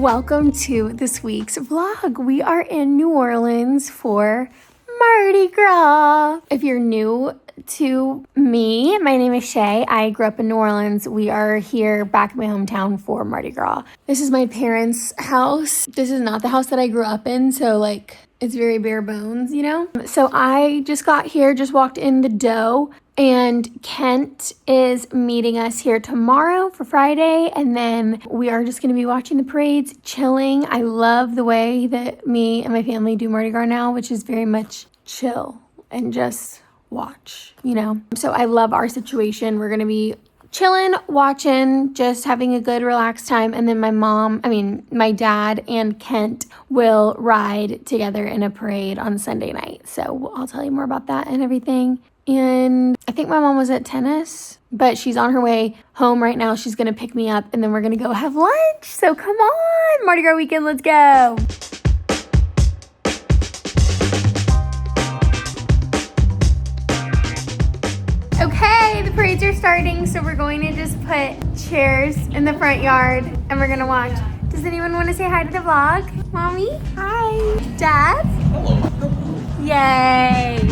Welcome to this week's vlog. We are in New Orleans for Mardi Gras. If you're new to me, my name is Shay. I grew up in New Orleans. We are here back in my hometown for Mardi Gras. This is my parents' house. This is not the house that I grew up in, so like it's very bare bones, you know? So I just got here, just walked in the door, and Kent is meeting us here tomorrow for Friday, and then we are just going to be watching the parades, chilling. I love the way that me and my family do Mardi Gras now, which is very much chill and just watch, you know? So I love our situation. We're going to be chilling, watching, just having a good relaxed time, and then my dad and Kent will ride together in a parade on Sunday night. So I'll tell you more about that and everything. And I think my mom was at tennis, but she's on her way home right now. She's going to pick me up, and then we're going to go have lunch. So come on, Mardi Gras weekend, let's go. Okay, the parades are starting, so we're going to just put chairs in the front yard, and we're going to watch. Does anyone want to say hi to the vlog? Mommy? Hi. Dad? Hello. Yay.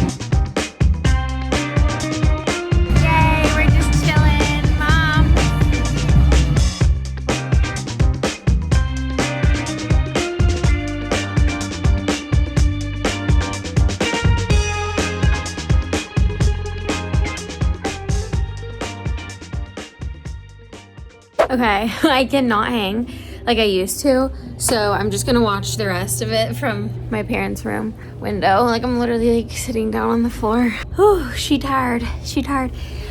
Okay, I cannot hang like I used to, so I'm just gonna watch the rest of it from my parents' room window. Like I'm literally like sitting down on the floor. Whew, she tired.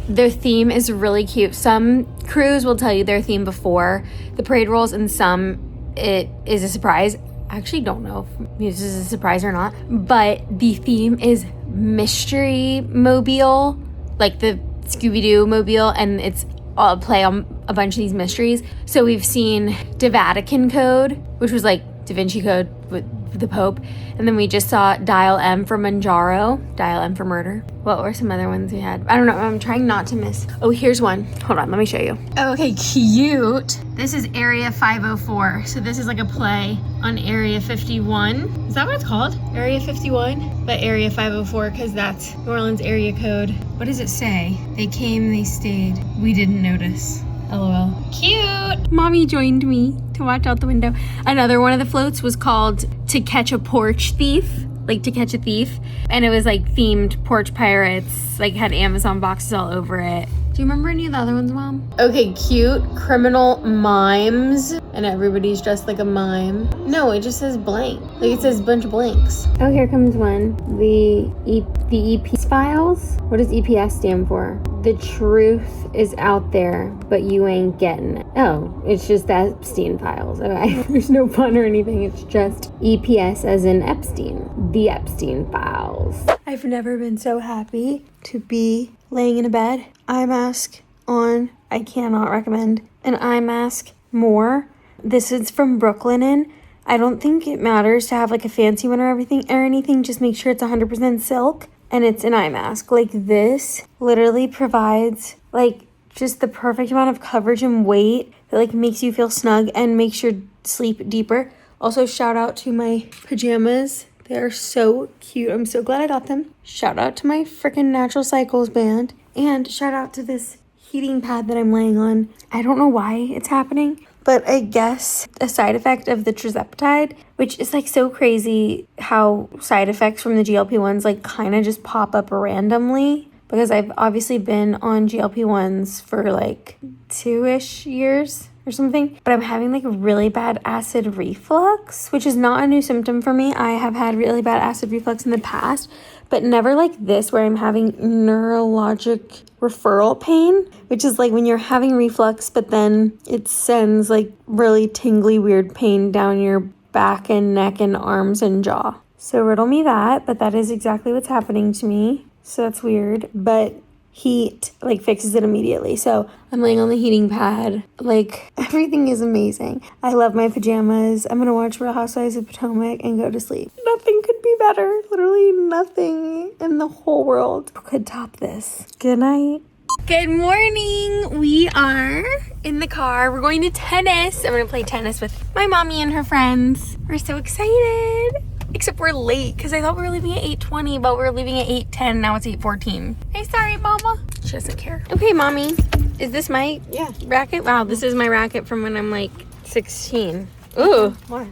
Their theme is really cute. Some crews will tell you their theme before the parade rolls, and some it is a surprise. I actually don't know if this is a surprise or not, but the theme is Mystery Mobile, like the Scooby-Doo mobile, and it's all play on a bunch of these mysteries. So we've seen Da Vatican Code, which was like Da Vinci Code with the Pope, and then we just saw Dial M for Manjaro, Dial M for Murder. What were some other ones we had? I don't know. I'm trying not to miss. Oh, here's one. Hold on, let me show you. Okay, cute. This is Area 504. So this is like a play on Area 51. Is that what it's called? Area 51? But Area 504, because that's New Orleans area code. What does it say? They came, they stayed. We didn't notice. LOL. Cute. Mommy joined me to watch out the window. Another one of the floats was called To Catch a Porch Thief. Like To Catch a Thief. And it was like themed porch pirates. Like had Amazon boxes all over it. Do you remember any of the other ones, Mom? Okay, cute. Criminal mimes. And everybody's dressed like a mime. No, it just says blank. Like it says a bunch of blanks. Oh, here comes one. The EPS files. What does EPS stand for? The truth is out there, but you ain't getting it. Oh, it's just the Epstein files. Okay. There's no pun or anything. It's just EPS as in Epstein. The Epstein files. I've never been so happy to be laying in a bed. Eye mask on. I cannot recommend an eye mask more. This is from Brooklinen. I don't think it matters to have like a fancy one or anything. Just make sure it's 100% silk and it's an eye mask. Like this literally provides like just the perfect amount of coverage and weight that like makes you feel snug and makes your sleep deeper. Also, shout out to my pajamas. They are so cute. I'm so glad I got them. Shout out to my freaking Natural Cycles band. And shout out to this heating pad that I'm laying on. I don't know why it's happening, but I guess a side effect of the tirzepatide, which is like so crazy how side effects from the GLP-1s like kind of just pop up randomly, because I've obviously been on GLP-1s for like 2-ish years or something, but I'm having like really bad acid reflux, which is not a new symptom for me. I have had really bad acid reflux in the past, but never like this where I'm having neurologic referral pain, which is like when you're having reflux, but then it sends like really tingly, weird pain down your back and neck and arms and jaw. So riddle me that, but that is exactly what's happening to me. So that's weird, but heat like fixes it immediately. So I'm laying on the heating pad. Like everything is amazing. I love my pajamas. I'm gonna watch Real Housewives of Potomac and go to sleep. Nothing could be better. Literally nothing in the whole world could top this. Good night. Good morning. We are in the car. We're going to tennis. I'm going to play tennis with my mommy and her friends. We're so excited. Except we're late because I thought we were leaving at 8:20, but we were leaving at 8:10. Now it's 8:14. Hey, sorry, Mama. She doesn't care. Okay, Mommy. Is this my racket? Wow, this is my racket from when I'm like 16. Ooh. What?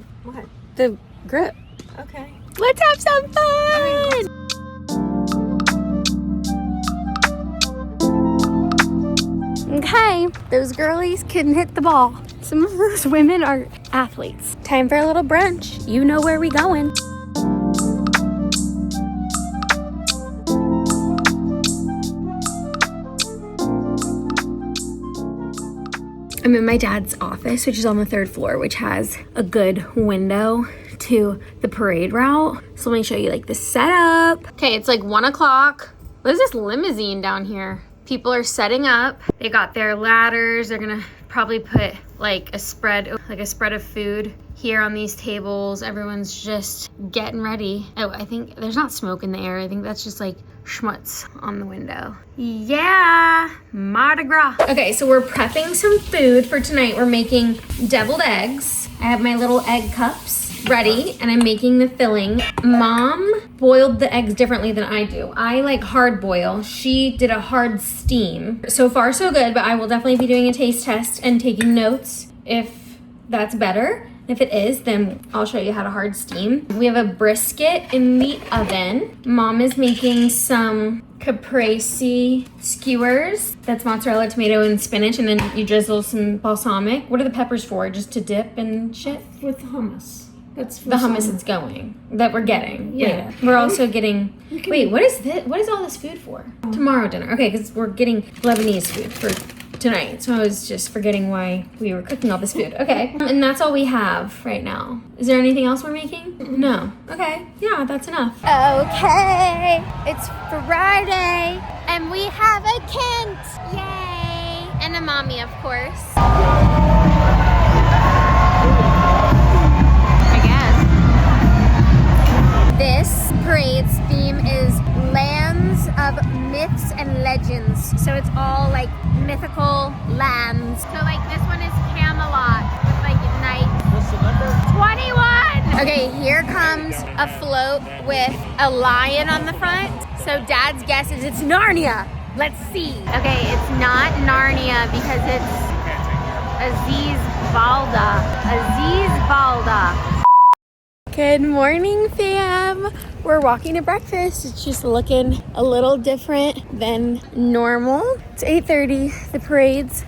The grip. Okay. Let's have some fun. Okay, those girlies can hit the ball. Some of those women are athletes. Time for a little brunch. You know where we going. I'm in my dad's office, which is on the 3rd floor, which has a good window to the parade route. So let me show you like the setup. Okay, it's like 1 o'clock. What is this limousine down here? People are setting up. They got their ladders. They're gonna probably put like a spread of food here on these tables. Everyone's just getting ready. Oh, I think there's not smoke in the air. I think that's just like schmutz on the window. Yeah, Mardi Gras. Okay, so we're prepping some food for tonight. We're making deviled eggs. I have my little egg cups ready and I'm making the filling. Mom boiled the eggs differently than I do. I like hard boil. She did a hard steam. So far so good, but I will definitely be doing a taste test and taking notes if that's better. If it is, then I'll show you how to hard steam. We have a brisket in the oven. Mom is making some caprese skewers. That's mozzarella, tomato, and spinach, and then you drizzle some balsamic. What are the peppers for? Just to dip and shit? With hummus. That's The hummus it's going, that we're getting. Yeah. Later. We're also getting, wait, what is this? What is all this food for? Tomorrow dinner. Okay, because we're getting Lebanese food for tonight. So I was just forgetting why we were cooking all this food. Okay, and that's all we have right now. Is there anything else we're making? No. Okay, yeah, that's enough. Okay, it's Friday, and we have a Kent. Yay! And a mommy, of course. This parade's theme is Lands of Myths and Legends. So it's all like mythical lands. So like this one is Camelot with like knights. What's the number? 21! Okay, here comes a float with a lion on the front. So Dad's guess is it's Narnia. Let's see. Okay, it's not Narnia because it's Aziz Balda. Aziz Balda. Good morning, fam. We're walking to breakfast. It's just looking a little different than normal. It's 8:30. The parades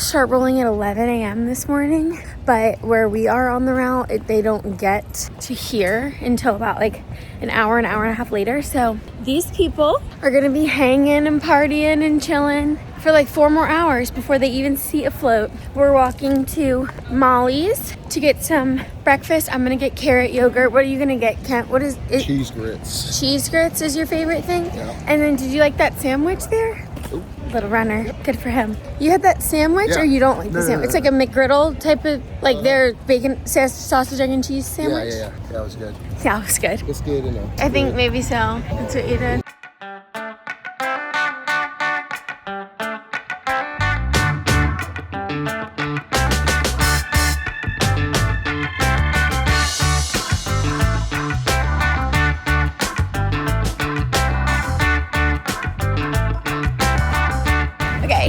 start rolling at 11 a.m. this morning. But where we are on the route, they don't get to here until about like an hour and a half later. So these people are gonna be hanging and partying and chilling for like 4 more hours before they even see a float. We're walking to Molly's to get some breakfast. I'm gonna get carrot yogurt. What are you gonna get, Kent? What is it? Cheese grits. Cheese grits is your favorite thing? Yeah. And then did you like that sandwich there? Ooh. Little runner. Good for him. You had that sandwich Yeah. or you don't like the No, sandwich? no. It's like a McGriddle type of, like their bacon, sausage, egg, and cheese sandwich? Yeah, that was good. Yeah, it was good. It's good, you know. I think maybe so. That's what you did.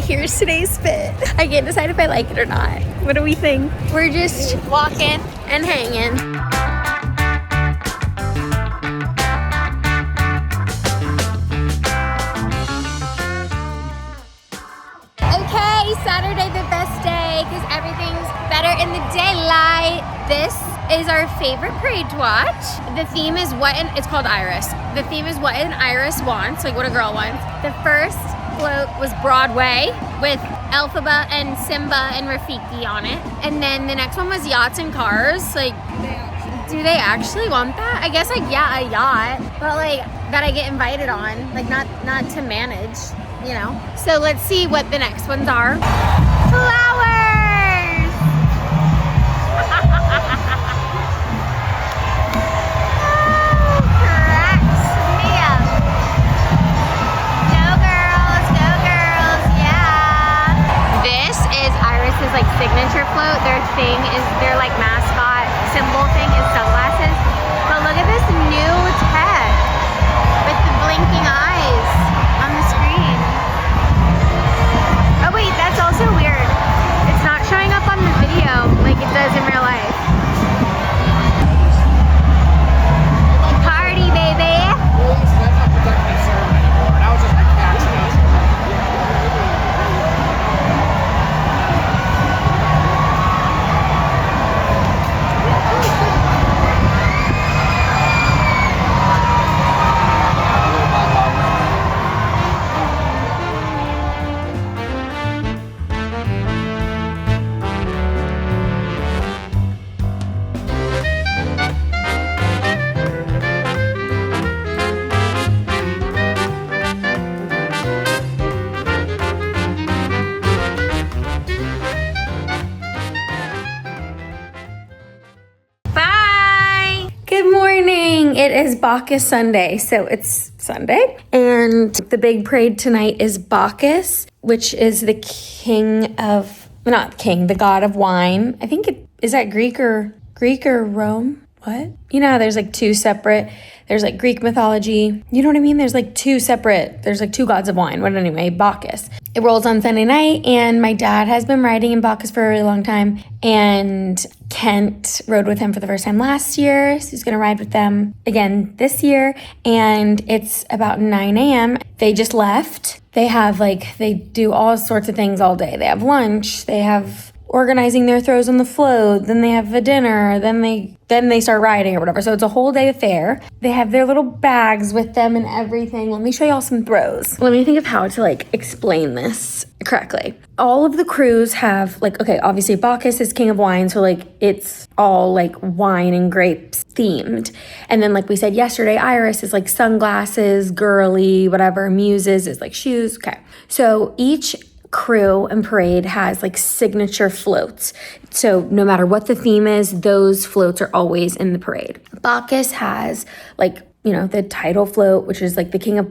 Here's today's fit. I can't decide if I like it or not. What do we think? We're just walking and hanging. Okay, Saturday the best day because everything's better in the daylight. This is our favorite parade to watch. The theme is it's called Iris. The theme is what an iris wants, like what a girl wants. The first float was Broadway with Elphaba and Simba and Rafiki on it. And then the next one was yachts and cars. Like, do they actually want that? I guess like, yeah, a yacht, but like that I get invited on, like not to manage, you know? So let's see what the next ones are. Flowers! Cracks me up. Go girls, go girls. is Bacchus Sunday, so it's Sunday. And the big parade tonight is Bacchus, which is the the god of wine. I think is that Greek or Rome? What? You know, there's like two separate, there's like Greek mythology. You know what I mean? There's like two gods of wine. But anyway, Bacchus. It rolls on Sunday night, and my dad has been riding in Bacchus for a really long time. And Kent rode with him for the first time last year. So he's going to ride with them again this year. And it's about 9 a.m. They just left. They do all sorts of things all day. They have lunch. They have organizing their throws on the float, then they have a dinner, then they start riding or whatever. So it's a whole day affair. They have their little bags with them and everything. Let me show y'all some throws. Let me think of how to explain this correctly. All of the crews have obviously Bacchus is king of wine, so it's all wine and grapes themed. And then we said yesterday, Iris is sunglasses, girly, whatever. Muses is shoes. Okay. So each crew and parade has signature floats. So no matter what the theme is, those floats are always in the parade. Bacchus has the title float, which is the king of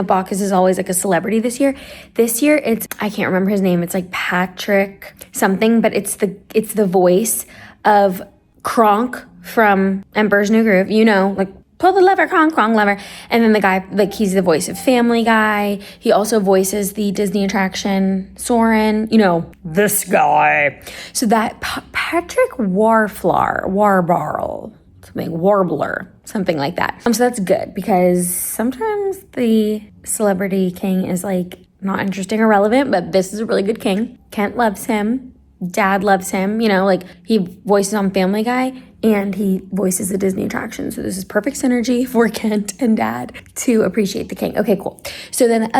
Bacchus is always a celebrity this year. This year I can't remember his name. It's Patrick something, but it's the voice of Kronk from Emperor's New Groove. Pull the lever, Kronk lever. And then the guy, he's the voice of Family Guy. He also voices the Disney attraction Soarin', this guy. So that Patrick Warbler, something like that. So that's good, because sometimes the celebrity king is not interesting or relevant, but this is a really good king. Kent loves him. Dad loves him. He voices on Family Guy, and he voices the Disney attraction. So this is perfect synergy for Kent and Dad to appreciate the king. Okay, cool. So then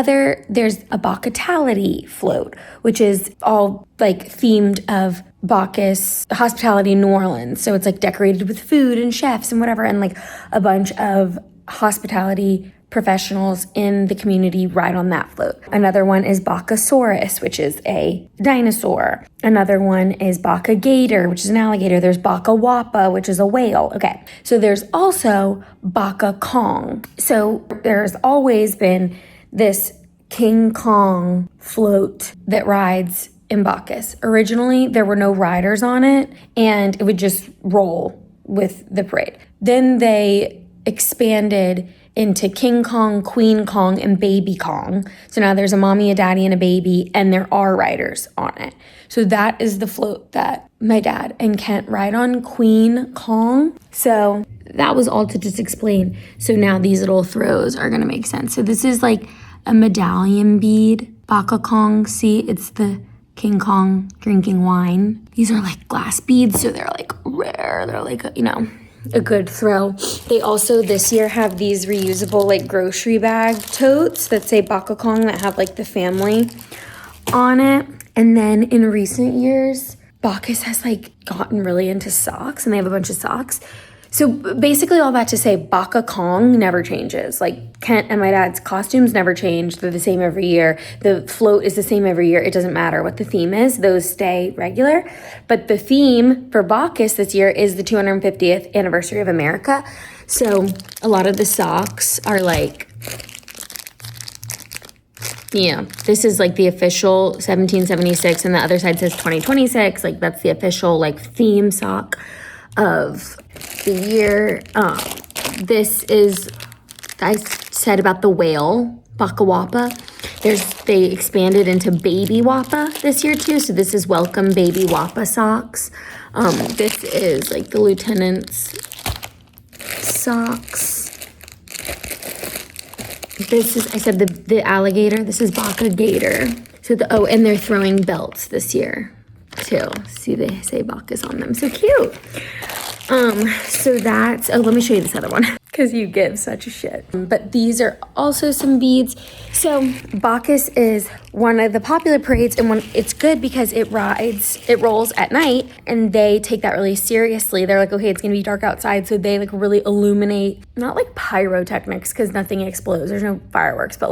there's a Bacchatality float, which is all themed of Bacchus hospitality in New Orleans. So it's decorated with food and chefs and whatever, and a bunch of hospitality professionals in the community ride on that float. Another one is Bacchasaurus, which is a dinosaur. Another one is Bacchagator, which is an alligator. There's Bacchawappa, which is a whale. Okay, so there's also Baccha Kong. So there's always been this King Kong float that rides in Bacchus. Originally, there were no riders on it, and it would just roll with the parade. Then they expanded into King Kong, Queen Kong, and Baby Kong. So now there's a mommy, a daddy, and a baby, and there are riders on it. So that is the float that my dad and Kent ride on, Queen Kong. So that was all to just explain. So now these little throws are gonna make sense. So this is a medallion bead, Baccha Kong. See, it's the King Kong drinking wine. These are glass beads, so they're rare. They're a good throw. They also this year have these reusable grocery bag totes that say Baccha Kong that have the family on it. And then in recent years, Bacchus has gotten really into socks, and they have a bunch of socks. So basically all that to say, Baccha Kong never changes. Kent and my dad's costumes never change. They're the same every year. The float is the same every year. It doesn't matter what the theme is. Those stay regular. But the theme for Bacchus this year is the 250th anniversary of America. So a lot of the socks are this is the official 1776, and the other side says 2026. That's the official theme sock of the year. This is, I said about the whale, Bacchawappa. They expanded into Baby Wappa this year too. So this is welcome Baby Wappa socks. This is the lieutenant's socks. This is, I said the alligator. This is Bacchagator. So and they're throwing belts this year too. See, they say Bacchus on them. So cute. So that's, let me show you this other one because you give such a shit. But these are also some beads. So Bacchus is one of the popular parades, and it's good because it rolls at night, and they take that really seriously. They're okay, it's gonna be dark outside, so they really illuminate, not pyrotechnics because nothing explodes, there's no fireworks, but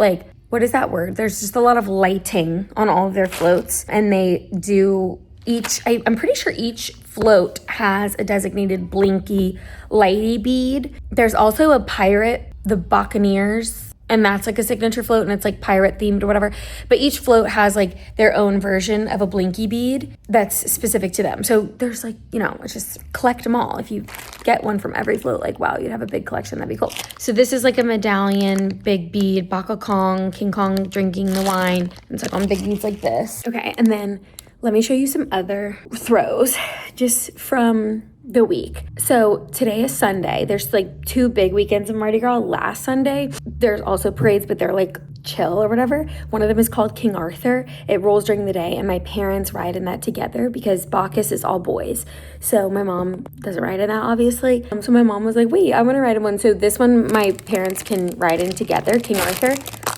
what is that word? There's just a lot of lighting on all of their floats, and they do I'm pretty sure each float has a designated blinky lighty bead. There's also a pirate, the Buccaneers, and that's like a signature float, and it's like pirate themed or whatever. But each float has like their own version of a blinky bead that's specific to them. So there's like, you know, it's just collect them all. If you get one from every float, like, wow, you'd have a big collection. That'd be cool. So this is like a medallion, big bead, Baka Kong, King Kong drinking the wine. It's like on big beads like this. Okay, and then let me show you some other throws just from the week. So today is Sunday. There's like 2 big weekends of Mardi Gras. Last Sunday, there's also parades, but they're like chill or whatever. One of them is called King Arthur. It rolls during the day, and my parents ride in that together because Bacchus is all boys. So my mom doesn't ride in that, obviously. So my mom was like, wait, I want to ride in one. So this one, my parents can ride in together, King Arthur.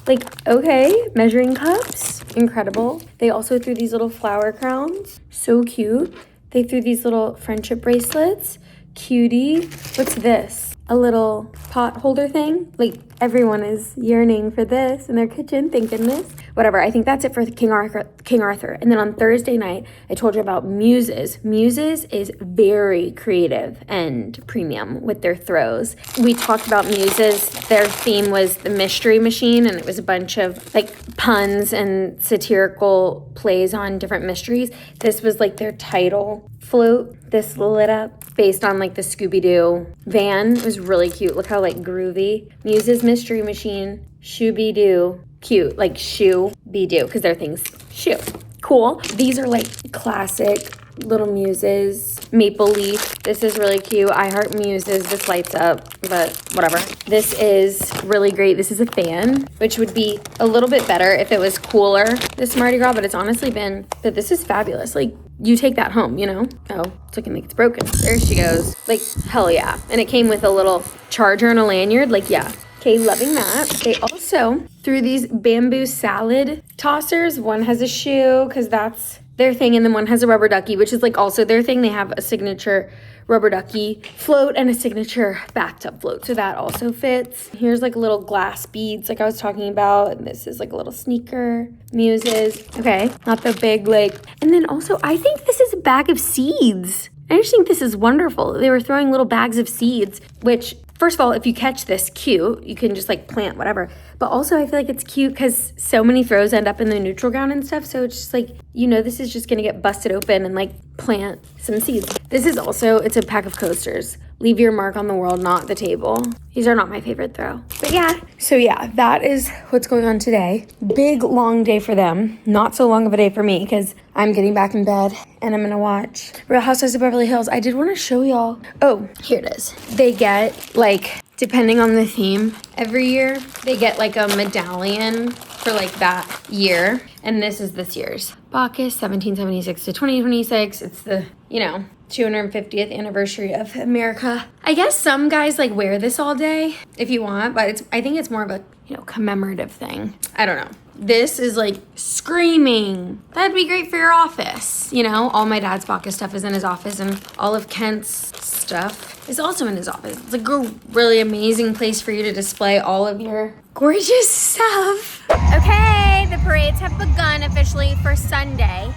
Like, okay, measuring cups, incredible. They also threw these little flower crowns, so cute. They threw these little friendship bracelets, cutie. What's this? A little pot holder thing? Like, everyone is yearning for this in their kitchen, thinking this. Whatever, I think that's it for King Arthur. And then on Thursday night, I told you about Muses. Muses is very creative and premium with their throws. We talked about Muses. Their theme was the Mystery Machine, and it was a bunch of like puns and satirical plays on different mysteries. This was like their title float. This lit up based on like the Scooby-Doo van. It was really cute. Look how like groovy. Muses Mystery Machine, Shooby-Doo. Cute, like shoe-be-doo, because their things shoe. Cool. These are like classic little Muses. Maple leaf. This is really cute. I heart Muses. This lights up, but whatever. This is really great. This is a fan, which would be a little bit better if it was cooler this Mardi Gras, but it's honestly been, but this is fabulous. Like, you take that home, you know? Oh, it's looking like it's broken. There she goes. Like, hell yeah. And it came with a little charger and a lanyard. Like, yeah. Okay, loving that. They also threw these bamboo salad tossers. One has a shoe, because that's their thing, and then one has a rubber ducky, which is like also their thing. They have a signature rubber ducky float and a signature bathtub float, so that also fits. Here's like little glass beads like I was talking about, and this is like a little sneaker. Muses. Okay, not the big like. And then also, I think this is a bag of seeds. I just think this is wonderful. They were throwing little bags of seeds, which, first of all, if you catch this, cute. You can just like plant whatever. But also, I feel like it's cute because so many throws end up in the neutral ground and stuff. So it's just like, you know, this is just going to get busted open and like plant some seeds. This is also, it's a pack of coasters. Leave your mark on the world, not the table. These are not my favorite throw. But yeah, so yeah, that is what's going on today. Big, long day for them. Not so long of a day for me because I'm getting back in bed and I'm going to watch Real Housewives of Beverly Hills. I did want to show y'all. Oh, here it is. They get like, depending on the theme, every year they get like a medallion for like that year. And this is this year's. Bacchus, 1776 to 2026. It's the, you know, 250th anniversary of America. I guess some guys like wear this all day if you want, but I think it's more of a, you know, commemorative thing. I don't know. This is like screaming. That'd be great for your office. You know, all my dad's Bacchus stuff is in his office, and all of Kent's stuff is also in his office. It's like a really amazing place for you to display all of your gorgeous stuff. Okay, the parades have begun officially for Sunday.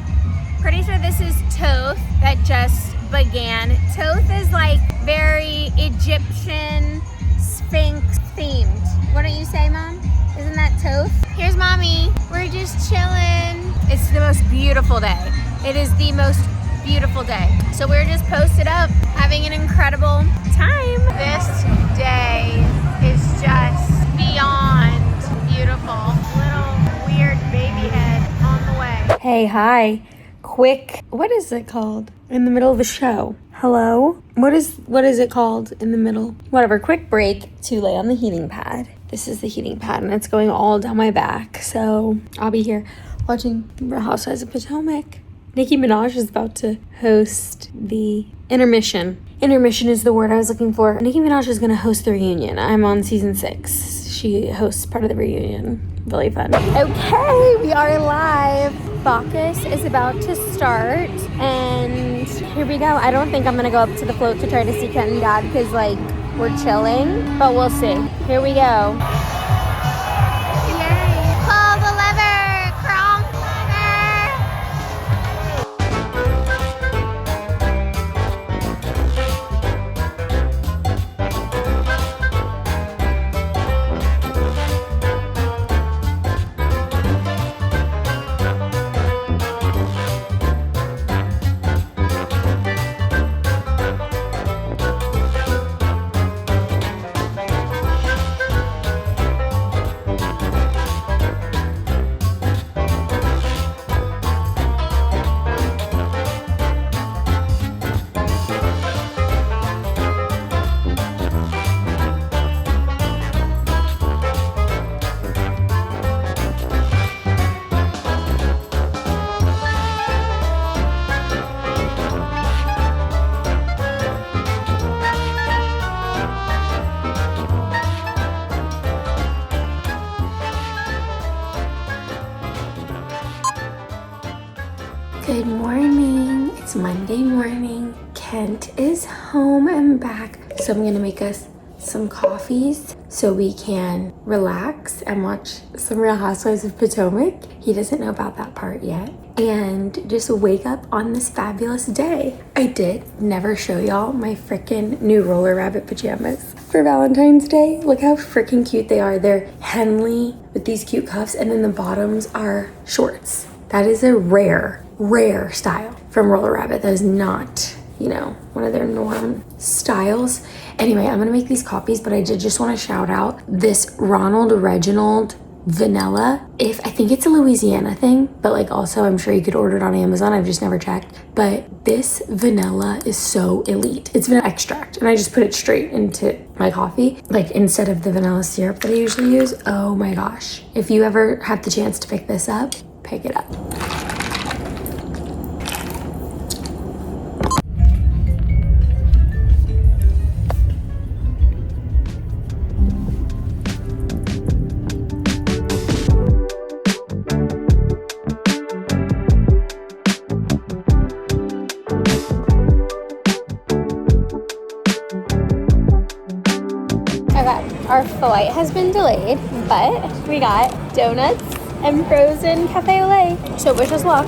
Pretty sure this is Thoth that just began. Thoth is like very Egyptian Sphinx themed. What don't you say, Mom? Isn't that Thoth? Here's Mommy. We're just chilling. It's the most beautiful day. It is the most beautiful day. So we're just posted up, having an incredible time. This day is just beyond beautiful. Little weird baby head on the way. Hey, hi. Quick, what is it called? In the middle of the show. Hello? What is it called in the middle? Whatever, quick break to lay on the heating pad. This is the heating pad, and it's going all down my back. So I'll be here watching Real Housewives of Potomac. Nicki Minaj is about to host the intermission. Intermission is the word I was looking for. Nicki Minaj is going to host the reunion. I'm on season 6. She hosts part of the reunion. Really fun. Okay, we are live. Bacchus is about to start, and here we go. I don't think I'm going to go up to the float to try to see Kent and Dad because, like, we're chilling, but we'll see. Here we go. Yay. Pull the lever, Kronk lever. Good morning. It's Monday morning. Kent is home and back. So I'm gonna make us some coffees so we can relax and watch some Real Housewives of Potomac. He doesn't know about that part yet. And just wake up on this fabulous day. I did never show y'all my freaking new roller rabbit pajamas for Valentine's Day. Look how freaking cute they are. They're Henley with these cute cuffs, and then the bottoms are shorts. That is a rare style from Roller Rabbit. That is not, you know, one of their norm styles. Anyway, I'm gonna make these copies, but I did just want to shout out this Ronald Reginald vanilla. I think it's a Louisiana thing, but like also I'm sure you could order it on Amazon. I've just never checked. But this vanilla is so elite. It's vanilla extract, and I just put it straight into my coffee, like instead of the vanilla syrup that I usually use. Oh my gosh. If you ever have the chance to pick this up, pick it up. Our flight has been delayed, but we got donuts and frozen cafe au lait. So wish us luck.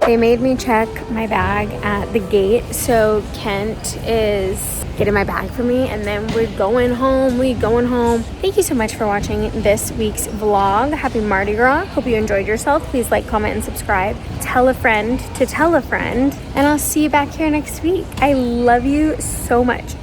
They made me check my bag at the gate, so Kent is getting my bag for me, and then we're going home. Thank you so much for watching this week's vlog. Happy Mardi Gras. Hope you enjoyed yourself. Please like, comment, and subscribe. Tell a friend to tell a friend, and I'll see you back here next week. I love you so much.